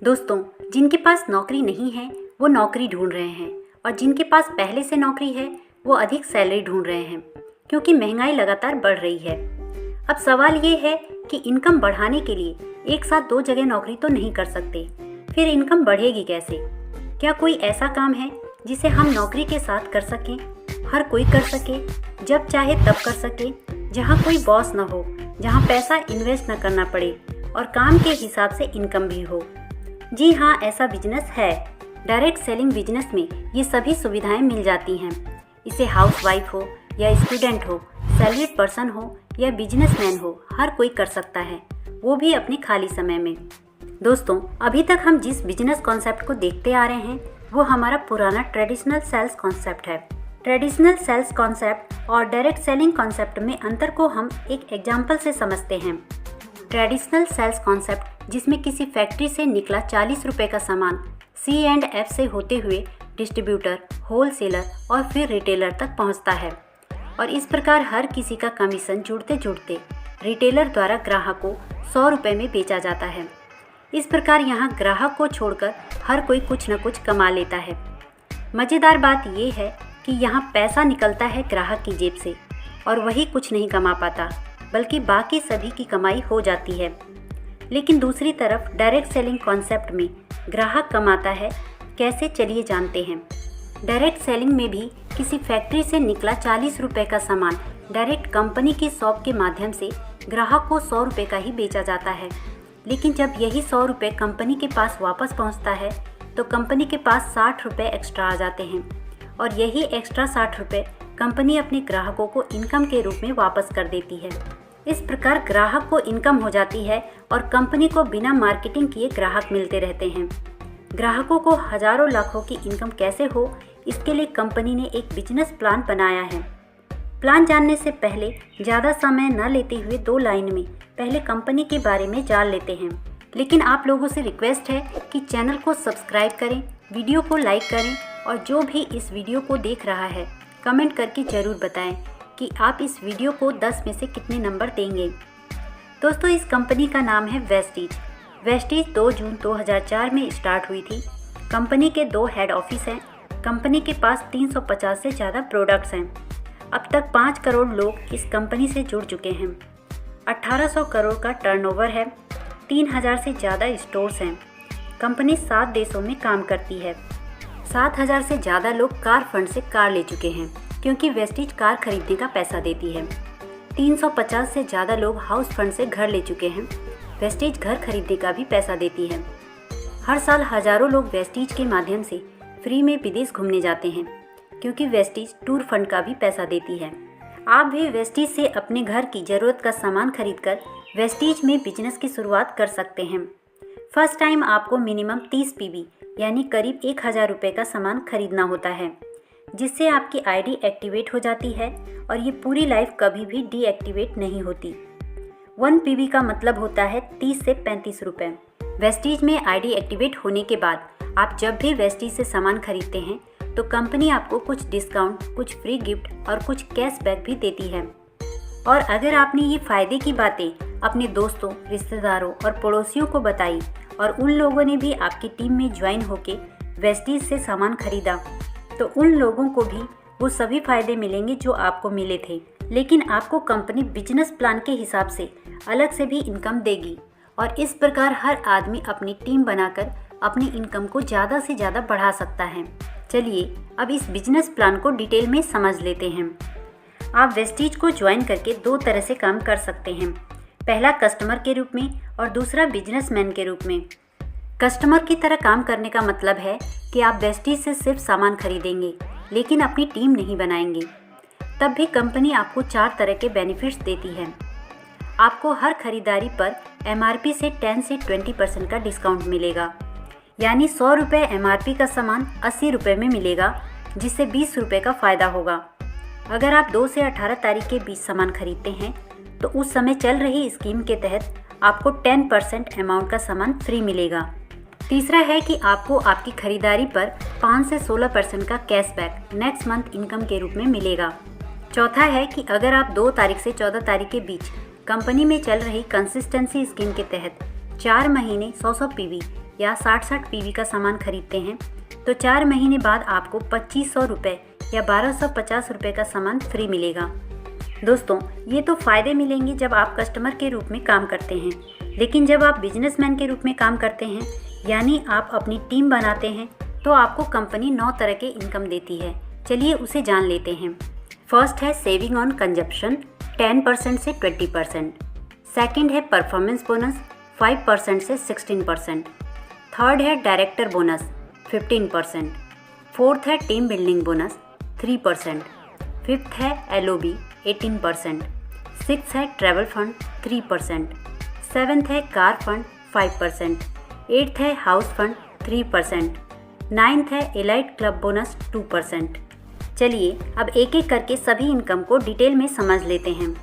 दोस्तों, जिनके पास नौकरी नहीं है वो नौकरी ढूंढ रहे हैं और जिनके पास पहले से नौकरी है वो अधिक सैलरी ढूंढ रहे हैं क्योंकि महंगाई लगातार बढ़ रही है। अब सवाल ये है कि इनकम बढ़ाने के लिए एक साथ दो जगह नौकरी तो नहीं कर सकते, फिर इनकम बढ़ेगी कैसे? क्या कोई ऐसा काम है जिसे हम नौकरी के साथ कर सकें, हर कोई कर सके, जब चाहे तब कर सके, जहाँ कोई बॉस न हो, जहाँ पैसा इन्वेस्ट न करना पड़े और काम के हिसाब से इनकम भी हो? जी हाँ, ऐसा बिजनेस है। डायरेक्ट सेलिंग बिजनेस में ये सभी सुविधाएं मिल जाती हैं। इसे हाउसवाइफ हो या स्टूडेंट हो, सैलरीड पर्सन हो या बिजनेसमैन हो, हर कोई कर सकता है, वो भी अपने खाली समय में। दोस्तों, अभी तक हम जिस बिजनेस कॉन्सेप्ट को देखते आ रहे हैं वो हमारा पुराना ट्रेडिशनल सेल्स कॉन्सेप्ट है। ट्रेडिशनल सेल्स कॉन्सेप्ट और डायरेक्ट सेलिंग कॉन्सेप्ट में अंतर को हम एक एग्जाम्पल से समझते हैं। ट्रेडिशनल सेल्स कॉन्सेप्ट जिसमें किसी फैक्ट्री से निकला 40 रुपये का सामान C&F से होते हुए डिस्ट्रीब्यूटर, होलसेलर और फिर रिटेलर तक पहुंचता है और इस प्रकार हर किसी का कमीशन जुड़ते जुड़ते रिटेलर द्वारा ग्राहक को 100 रुपये में बेचा जाता है। इस प्रकार यहाँ ग्राहक को छोड़कर हर कोई कुछ न कुछ कमा लेता है। मज़ेदार बात ये है कि यहाँ पैसा निकलता है ग्राहक की जेब से और वही कुछ नहीं कमा पाता, बल्कि बाकी सभी की कमाई हो जाती है। लेकिन दूसरी तरफ डायरेक्ट सेलिंग कॉन्सेप्ट में ग्राहक कमाता है कैसे, चलिए जानते हैं। डायरेक्ट सेलिंग में भी किसी फैक्ट्री से निकला 40 रुपये का सामान डायरेक्ट कंपनी की शॉप के माध्यम से ग्राहक को 100 रुपये का ही बेचा जाता है। लेकिन जब यही 100 रुपये कंपनी के पास वापस पहुंचता है तो कंपनी के पास 60 रुपये एक्स्ट्रा आ जाते हैं और यही एक्स्ट्रा 60 रुपये कंपनी अपने ग्राहकों को इनकम के रूप में वापस कर देती है। इस प्रकार ग्राहक को इनकम हो जाती है और कंपनी को बिना मार्केटिंग किए ग्राहक मिलते रहते हैं। ग्राहकों को हजारों लाखों की इनकम कैसे हो, इसके लिए कंपनी ने एक बिजनेस प्लान बनाया है। प्लान जानने से पहले ज़्यादा समय न लेते हुए 2 लाइन में पहले कंपनी के बारे में जान लेते हैं। लेकिन आप लोगों से रिक्वेस्ट है कि चैनल को सब्सक्राइब करें, वीडियो को लाइक करें और जो भी इस वीडियो को देख रहा है कमेंट करके ज़रूर बताएं कि आप इस वीडियो को 10 में से कितने नंबर देंगे। दोस्तों, इस कंपनी का नाम है वेस्टीज। वेस्टीज 2 जून 2004 में स्टार्ट हुई थी। कंपनी के 2 हेड ऑफिस हैं। कंपनी के पास 350 से ज़्यादा प्रोडक्ट्स हैं। अब तक 5 करोड़ लोग इस कंपनी से जुड़ चुके हैं। 1800 करोड़ का टर्नओवर है। 3000 से ज़्यादा स्टोर्स हैं। कंपनी 7 देशों में काम करती है। 7000 से ज़्यादा लोग कार फंड से कार ले चुके हैं क्योंकि वेस्टीज कार खरीदने का पैसा देती है। 350 से ज़्यादा लोग हाउस फंड से घर ले चुके हैं। वेस्टीज घर खरीदने का भी पैसा देती है। हर साल हज़ारों लोग वेस्टीज के माध्यम से फ्री में विदेश घूमने जाते हैं क्योंकि वेस्टीज टूर फंड का भी पैसा देती है। आप भी वेस्टीज से अपने घर की ज़रूरत का सामान खरीदकर वेस्टीज में बिजनेस की शुरुआत कर सकते हैं। फर्स्ट टाइम आपको मिनिमम 30 PV यानी करीब 1000 रुपये का सामान खरीदना होता है, जिससे आपकी आईडी एक्टिवेट हो जाती है और ये पूरी लाइफ कभी भी डीएक्टिवेट नहीं होती। 1 PV का मतलब होता है 30 से 35 रुपये। वेस्टीज में आईडी एक्टिवेट होने के बाद आप जब भी वेस्टीज से सामान खरीदते हैं तो कंपनी आपको कुछ डिस्काउंट, कुछ फ्री गिफ्ट और कुछ कैशबैक भी देती है। और अगर आपने ये फ़ायदे की बातें अपने दोस्तों, रिश्तेदारों और पड़ोसियों को बताई और उन लोगों ने भी आपकी टीम में ज्वाइन होके वेस्टीज से सामान खरीदा तो उन लोगों को भी वो सभी फ़ायदे मिलेंगे जो आपको मिले थे। लेकिन आपको कंपनी बिजनेस प्लान के हिसाब से अलग से भी इनकम देगी और इस प्रकार हर आदमी अपनी टीम बनाकर अपनी इनकम को ज़्यादा से ज़्यादा बढ़ा सकता है। चलिए अब इस बिजनेस प्लान को डिटेल में समझ लेते हैं। आप वेस्टीज को ज्वाइन करके 2 तरह से काम कर सकते हैं। पहला कस्टमर के रूप में और दूसरा बिजनेसमैन के रूप में। कस्टमर की तरह काम करने का मतलब है कि आप वेस्टीज से सिर्फ सामान खरीदेंगे लेकिन अपनी टीम नहीं बनाएंगे। तब भी कंपनी आपको 4 तरह के बेनिफिट्स देती है। आपको हर खरीदारी पर MRP से 10 से 20% का डिस्काउंट मिलेगा, यानी 100 रुपये MRP का सामान 80 रुपये में मिलेगा, जिससे 20 रुपये का फ़ायदा होगा। अगर आप 2 से 18 तारीख के बीच सामान खरीदते हैं तो उस समय चल रही स्कीम के तहत आपको 10% अमाउंट का सामान फ्री मिलेगा। तीसरा है कि आपको आपकी खरीदारी पर 5 से 16% का कैशबैक नेक्स्ट मंथ इनकम के रूप में मिलेगा। चौथा है कि अगर आप 2 तारीख से 14 तारीख के बीच कंपनी में चल रही कंसिस्टेंसी स्कीम के तहत 4 महीने 100 PV या 60-60 पीवी का सामान खरीदते हैं तो 4 महीने बाद आपको 2500 रुपये या 1250 रुपये का सामान फ्री मिलेगा। दोस्तों, ये तो फ़ायदे मिलेंगे जब आप कस्टमर के रूप में काम करते हैं, लेकिन जब आप बिजनेसमैन के रूप में काम करते हैं यानी आप अपनी टीम बनाते हैं तो आपको कंपनी 9 तरह के इनकम देती है। चलिए उसे जान लेते हैं। फर्स्ट है सेविंग ऑन कंजप्शन 10% से 20%। सेकंड है परफॉर्मेंस बोनस 5% से 16%। थर्ड है डायरेक्टर बोनस 15%। फोर्थ है टीम बिल्डिंग बोनस 3%। फिफ्थ है LOB 18%। सिक्स्थ है ट्रैवल फंड 3%। सेवन्थ है कार फंड 5%। एट्थ है हाउस फंड 3%। नाइन्थ है एलाइट क्लब बोनस 2%। चलिए अब एक एक करके सभी इनकम को डिटेल में समझ लेते हैं।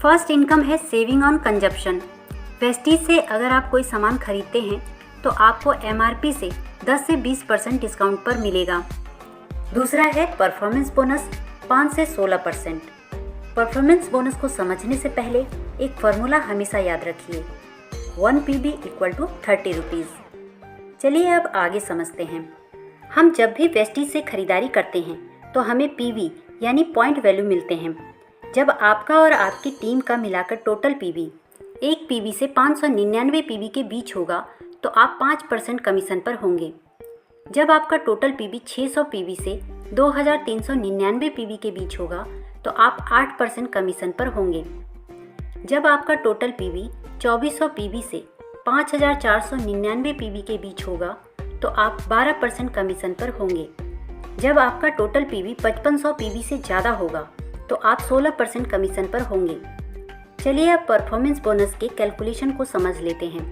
फर्स्ट इनकम है सेविंग ऑन कंजप्शन। वेस्टीज से अगर आप कोई सामान खरीदते हैं तो आपको MRP से 10 से 20% डिस्काउंट पर मिलेगा। दूसरा है परफॉर्मेंस बोनस 5 से 16%। परफॉर्मेंस बोनस को समझने से पहले एक फार्मूला हमेशा याद रखिए, 1 PB = 30 रुपीज़। चलिए अब आगे समझते हैं। हम जब भी वेस्टीज से खरीदारी करते हैं तो हमें PV यानी पॉइंट वैल्यू मिलते हैं। जब आपका और आपकी टीम का मिलाकर टोटल PV 1 PV से 599 PV के बीच होगा तो आप 5% कमीशन पर होंगे। जब आपका टोटल PV 600 PV से 2399 PV के बीच होगा तो आप 8% कमीशन पर होंगे। जब आपका टोटल PV 2400 PV से 5499 PV के बीच होगा तो आप 12% कमीशन पर होंगे। जब आपका टोटल PV 5500 PV से ज़्यादा होगा तो आप 16% कमीशन पर होंगे। चलिए अब परफॉर्मेंस बोनस के कैलकुलेशन को समझ लेते हैं।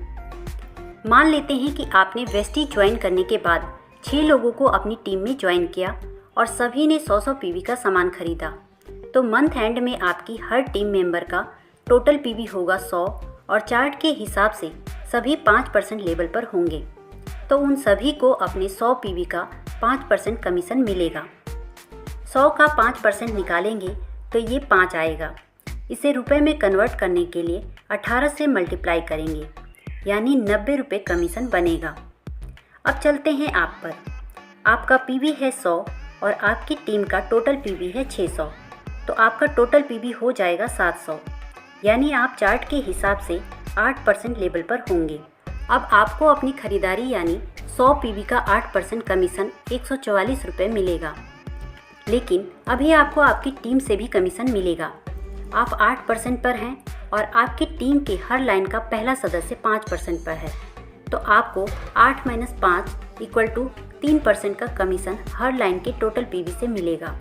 मान लेते हैं कि आपने वेस्टीज ज्वाइन करने के बाद 6 लोगों को अपनी टीम में ज्वाइन किया और सभी ने 100 PV का सामान खरीदा, तो मंथ एंड में आपकी हर टीम मेंबर का टोटल PV होगा 100 और चार्ट के हिसाब से सभी 5% लेवल पर होंगे, तो उन सभी को अपने 100 PV का 5% कमीशन मिलेगा। 100 का 5% निकालेंगे तो ये 5 आएगा। इसे रुपए में कन्वर्ट करने के लिए 18 से मल्टीप्लाई करेंगे यानी 90 रुपये कमीशन बनेगा। अब चलते हैं आप पर। आपका PV है 100 और आपकी टीम का टोटल PV है 600, तो आपका टोटल PV हो जाएगा 700 यानी आप चार्ट के हिसाब से 8% लेवल पर होंगे। अब आपको अपनी खरीदारी यानी 100 PV का 8% कमीशन 144 रुपये मिलेगा। लेकिन अभी आपको आपकी टीम से भी कमीशन मिलेगा। आप 8% पर हैं और आपकी टीम के हर लाइन का पहला सदस्य 5% पर है, तो आपको 8 - 5 = 3% का कमीशन हर लाइन के टोटल PV से मिलेगा।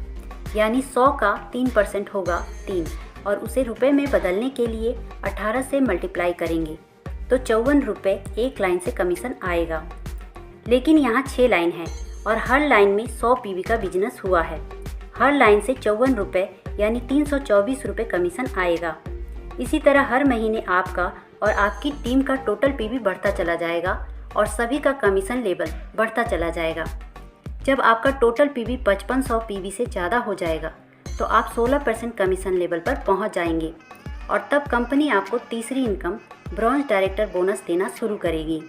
यानी 100 का 3% होगा 3 और उसे रुपए में बदलने के लिए 18 से मल्टीप्लाई करेंगे तो 54 रुपये एक लाइन से कमीशन आएगा। लेकिन यहाँ 6 लाइन है और हर लाइन में 100 PV का बिजनेस हुआ है। हर लाइन से 54 रुपये यानी 324 रुपये कमीशन आएगा। इसी तरह हर महीने आपका और आपकी टीम का टोटल PV बढ़ता चला जाएगा और सभी का कमीशन लेवल बढ़ता चला जाएगा। जब आपका टोटल PV 5500 PV से ज़्यादा हो जाएगा तो आप 16% कमीशन लेवल पर पहुंच जाएंगे और तब कंपनी आपको तीसरी इनकम ब्रॉन्ज डायरेक्टर बोनस देना शुरू करेगी।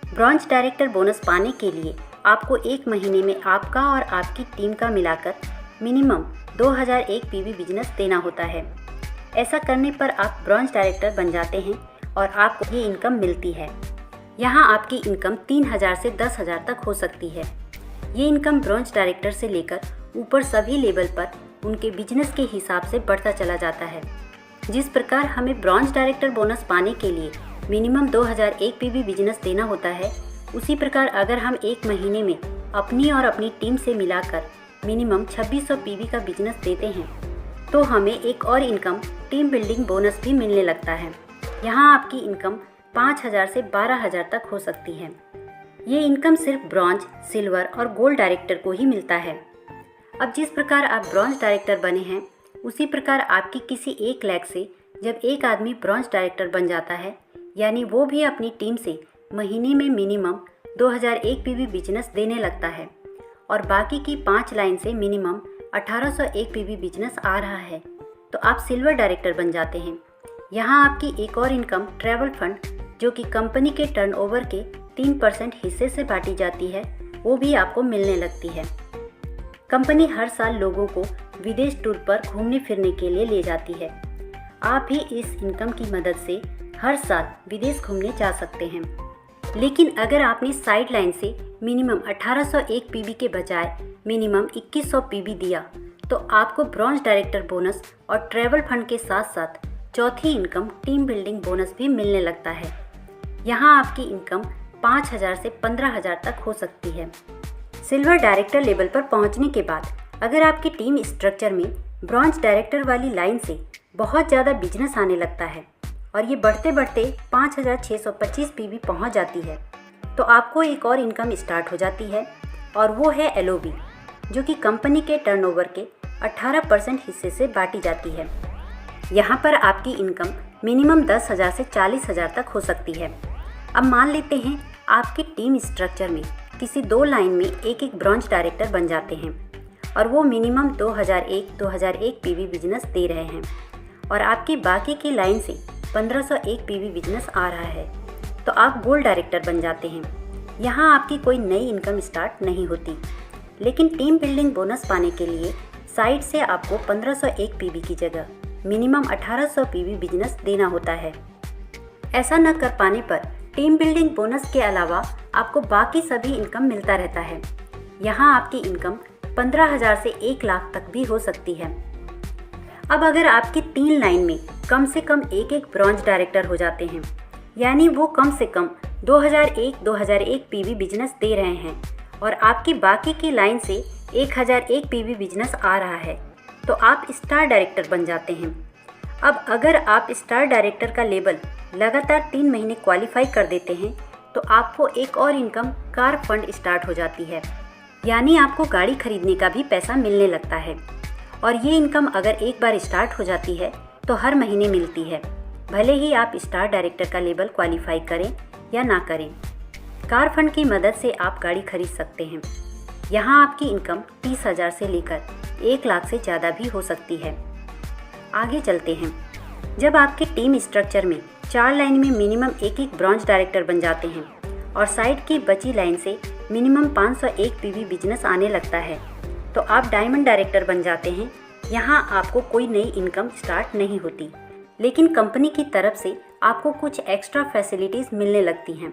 ब्रॉन्ज डायरेक्टर बोनस पाने के लिए आपको 1 महीने में आपका और आपकी टीम का मिलाकर मिनिमम 2001 PV बिजनेस देना होता है। ऐसा करने पर आप ब्रॉन्ज डायरेक्टर बन जाते हैं और आपको ये इनकम मिलती है। यहाँ आपकी इनकम 3000 से 10,000 तक हो सकती है। ये इनकम ब्रॉन्ज डायरेक्टर से लेकर ऊपर सभी लेवल पर उनके बिजनेस के हिसाब से बढ़ता चला जाता है। जिस प्रकार हमें ब्रॉन्ज डायरेक्टर बोनस पाने के लिए मिनिमम 2001 PV बिजनेस देना होता है, उसी प्रकार अगर हम 1 महीने में अपनी और अपनी टीम से मिलाकर मिनिमम 2600 PV का बिजनेस देते हैं तो हमें एक और इनकम टीम बिल्डिंग बोनस भी मिलने लगता है। यहाँ आपकी इनकम 5000 से 12000 तक हो सकती है। ये इनकम सिर्फ ब्रॉन्ज, सिल्वर और गोल्ड डायरेक्टर को ही मिलता है। अब जिस प्रकार आप ब्रॉन्ज डायरेक्टर बने हैं उसी प्रकार आपकी किसी 1 लाख से जब एक आदमी ब्रॉन्ज डायरेक्टर बन जाता है यानी वो भी अपनी टीम से महीने में मिनिमम 2001 PV बिजनेस देने लगता है और बाकी की 5 लाइन से मिनिमम 1801 PV बिजनेस आ रहा है तो आप सिल्वर डायरेक्टर बन जाते हैं। यहाँ आपकी एक और इनकम ट्रैवल फंड जो कि कंपनी के टर्नओवर के 3% हिस्से से बांटी जाती है, वो भी आपको मिलने लगती है। कंपनी हर साल लोगों को विदेश टूर पर घूमने फिरने के लिए ले जाती है। आप भी इस इनकम की मदद से हर साल विदेश घूमने जा सकते हैं। लेकिन अगर आपने साइड लाइन से मिनिमम 1801 पीवी के बजाय मिनिमम 2100 पीवी दिया तो आपको ब्रॉन्ज डायरेक्टर बोनस और ट्रैवल फंड के साथ साथ चौथी इनकम टीम बिल्डिंग बोनस भी मिलने लगता है। यहाँ आपकी इनकम 5000 से 15000 तक हो सकती है। सिल्वर डायरेक्टर लेवल पर पहुँचने के बाद अगर आपकी टीम स्ट्रक्चर में ब्रॉन्ज डायरेक्टर वाली लाइन से बहुत ज़्यादा बिजनेस आने लगता है और ये बढ़ते बढ़ते 5625 पीवी पहुँच जाती है तो आपको एक और इनकम स्टार्ट हो जाती है और वो है एलओबी, जो कि कंपनी के टर्नओवर के 18% हिस्से से बांटी जाती है। यहाँ पर आपकी इनकम मिनिमम 10,000 से 40,000 तक हो सकती है। अब मान लेते हैं आपकी टीम स्ट्रक्चर में किसी 2 लाइन में एक एक ब्रॉन्ज डायरेक्टर बन जाते हैं और वो मिनिमम 2001 पीवी बिजनेस दे रहे हैं और आपकी बाकी की लाइन से 1501 पीवी बिजनेस आ रहा है तो आप गोल्ड डायरेक्टर बन जाते हैं। यहाँ आपकी कोई नई इनकम स्टार्ट नहीं होती, लेकिन टीम बिल्डिंग बोनस पाने के लिए साइड से आपको 1501 पीवी की जगह मिनिमम 1800 पीवी बिजनेस देना होता है। ऐसा न कर पाने पर टीम बिल्डिंग बोनस के अलावा आपको बाकी सभी इनकम मिलता रहता है। यहाँ आपकी इनकम 15,000 से 1 लाख तक भी हो सकती है। अब अगर आपकी 3 लाइन में कम से कम एक एक ब्रॉन्ज डायरेक्टर हो जाते हैं, यानी वो कम से कम 2001 पीवी बिजनेस दे रहे हैं और आपकी बाकी की लाइन से 1001 पीवी बिजनेस आ रहा है तो आप स्टार डायरेक्टर बन जाते हैं। अब अगर आप स्टार डायरेक्टर का लेवल लगातार 3 महीने क्वालिफाई कर देते हैं तो आपको एक और इनकम कार फंड स्टार्ट हो जाती है, यानी आपको गाड़ी खरीदने का भी पैसा मिलने लगता है। और ये इनकम अगर एक बार स्टार्ट हो जाती है तो हर महीने मिलती है, भले ही आप स्टार डायरेक्टर का लेवल क्वालिफाई करें या ना करें। कार फंड की मदद से आप गाड़ी खरीद सकते हैं। यहाँ आपकी इनकम 30,000 से लेकर 1 लाख से ज़्यादा भी हो सकती है। आगे चलते हैं। जब आपके टीम स्ट्रक्चर में 4 लाइन में मिनिमम एक एक ब्रॉन्ज डायरेक्टर बन जाते हैं और साइड की बची लाइन से मिनिमम 501 पीवी बिजनेस आने लगता है तो आप डायमंड डायरेक्टर बन जाते हैं। यहाँ आपको कोई नई इनकम स्टार्ट नहीं होती, लेकिन कंपनी की तरफ से आपको कुछ एक्स्ट्रा फैसिलिटीज़ मिलने लगती हैं।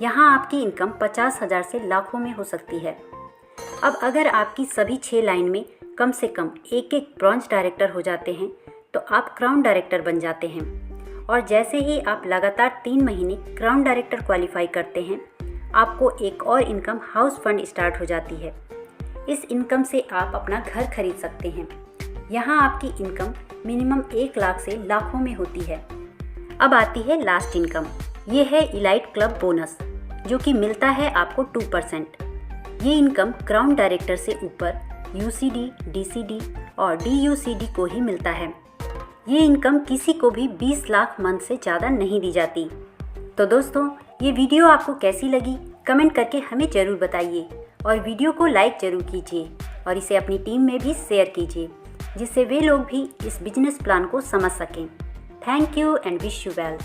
यहाँ आपकी इनकम 50,000 से लाखों में हो सकती है। अब अगर आपकी सभी 6 लाइन में कम से कम एक एक ब्रॉन्ज डायरेक्टर हो जाते हैं तो आप क्राउन डायरेक्टर बन जाते हैं और जैसे ही आप लगातार 3 महीने क्राउन डायरेक्टर क्वालिफाई करते हैं आपको एक और इनकम हाउस फंड स्टार्ट हो जाती है। इस इनकम से आप अपना घर खरीद सकते हैं। यहाँ आपकी इनकम मिनिमम 1 लाख से लाखों में होती है। अब आती है लास्ट इनकम, ये है इलाइट क्लब बोनस, जो कि मिलता है आपको 2%। ये इनकम क्राउन डायरेक्टर से ऊपर यूसीडी, डीसीडी और डीयूसीडी को ही मिलता है। ये इनकम किसी को भी 20 लाख मंथ से ज़्यादा नहीं दी जाती। तो दोस्तों, ये वीडियो आपको कैसी लगी कमेंट करके हमें ज़रूर बताइए और वीडियो को लाइक ज़रूर कीजिए और इसे अपनी टीम में भी शेयर कीजिए, जिससे वे लोग भी इस बिजनेस प्लान को समझ सकें। Thank you and wish you wealth.